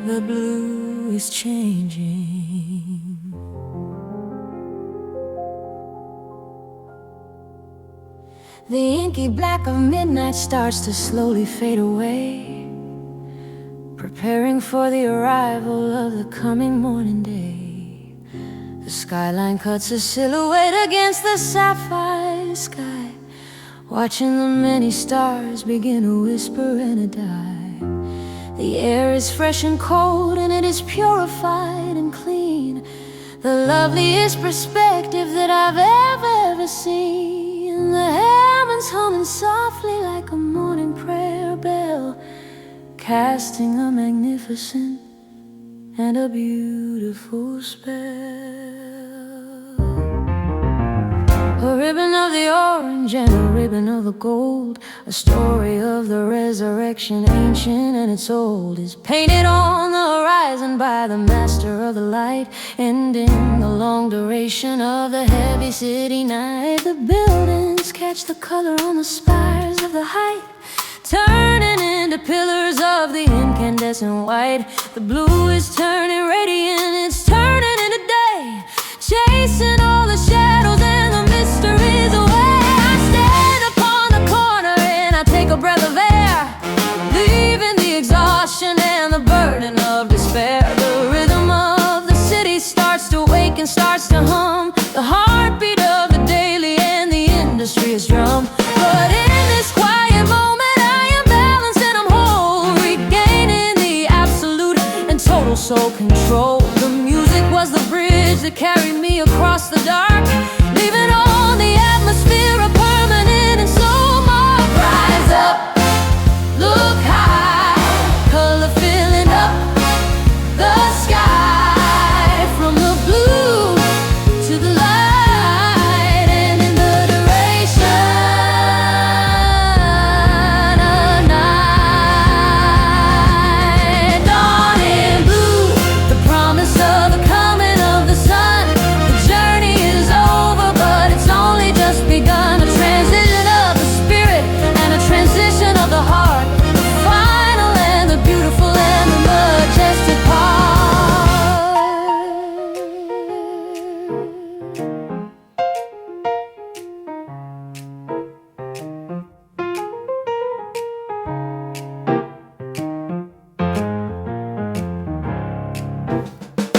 The blue is changing. The inky black of midnight starts to slowly fade away, preparing for the arrival of the coming morning day. The skyline cuts a silhouette against the sapphire sky, watching the many stars begin to whisper and to die. The air is fresh and cold, and it is purified and clean, the loveliest perspective that I've ever seen. The heavens humming softly like a morning prayer bell, casting a magnificent and a beautiful spell. A ribbon of the orange and a ribbon of the gold, a story of the resurrection, ancient and it's old, is painted on the horizon by the master of the light, ending the long duration of the heavy city night. The buildings catch the color on the spires of the height, turning into pillars of the incandescent white. The blue is turning radiant, it's turning into day, chasing all the shadows and the mysteries away. I stand upon the corner and I take a breath of air, leaving the exhaustion and the burden of despair. The rhythm of the city starts to wake and starts to hum, the heartbeat of the daily and the industry's drum. But in this quiet moment I am balanced and I'm whole, regaining the absolute and total soul control. The music was the bridge that carried me across the dark, leaving on the atmosphere a permanent and soul mark. Rise up, look high, color filling up the sky, from the blue to the light, and in the duration of night. Dawn in blue, the promise of the coming of the sun. The journey is over, but it's only just begun. A transition of the spirit and a transition of the heart, the final and the beautiful and the majestic part.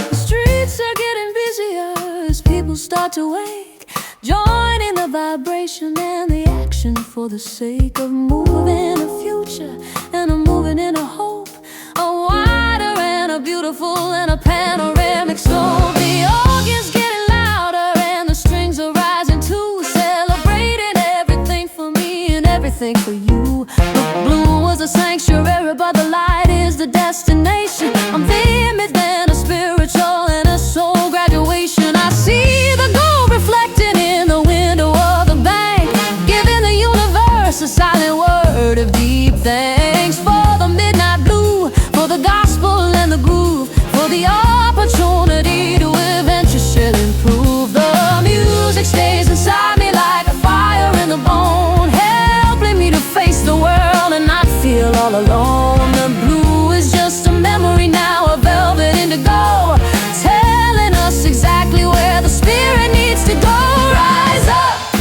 The streets are getting busier as people start to wake, joining the vibration and the action for the sake of moving a future and a moving in a hope, a wider and a beautiful and a panoramic slope. The organ's getting louder and the strings are rising too, celebrating everything for me and everything for you. The blue was a sanctuary, but the light is the destination. I'm the image and a spiritual and a soul graduation. I see the gold reflecting in the window of the bank, giving the universe a silent word of deep thanks for the midnight blue, for the gospel and the groove, for the opportunity to eventually shall improve. The music stays inside me like a fire in the bone, helping me to face the world and not feel all alone. The blue is just a memory now, a velvet indigo, telling us exactly where the spirit needs to go. Rise up,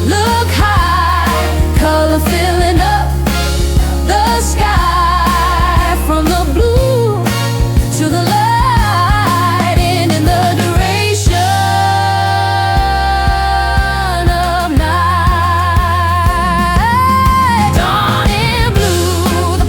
look high, color filling up the sky, from the blue to the light, and in the duration of night. Dawn in blue, the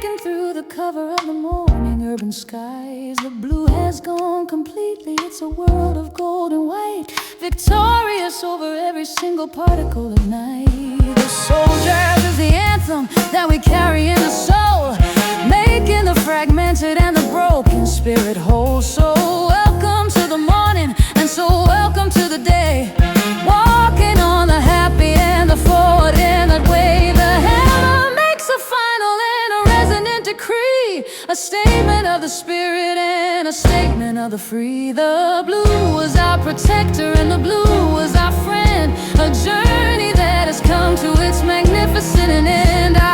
breaking through the cover of the morning urban skies. The blue has gone completely, it's a world of gold and white, victorious over every single particle of night. The soul jazz is the anthem that we carry in the soul, making the fragmented and the broken spirit whole. So welcome to the morning, and so welcome to the day, walking on the happy and the forward in that way. The hammer makes a final and a resonant decree, a statement of the spirit and a statement of the free. The blue was our protector and the blue was our friend, a journey that has come to its magnificent end.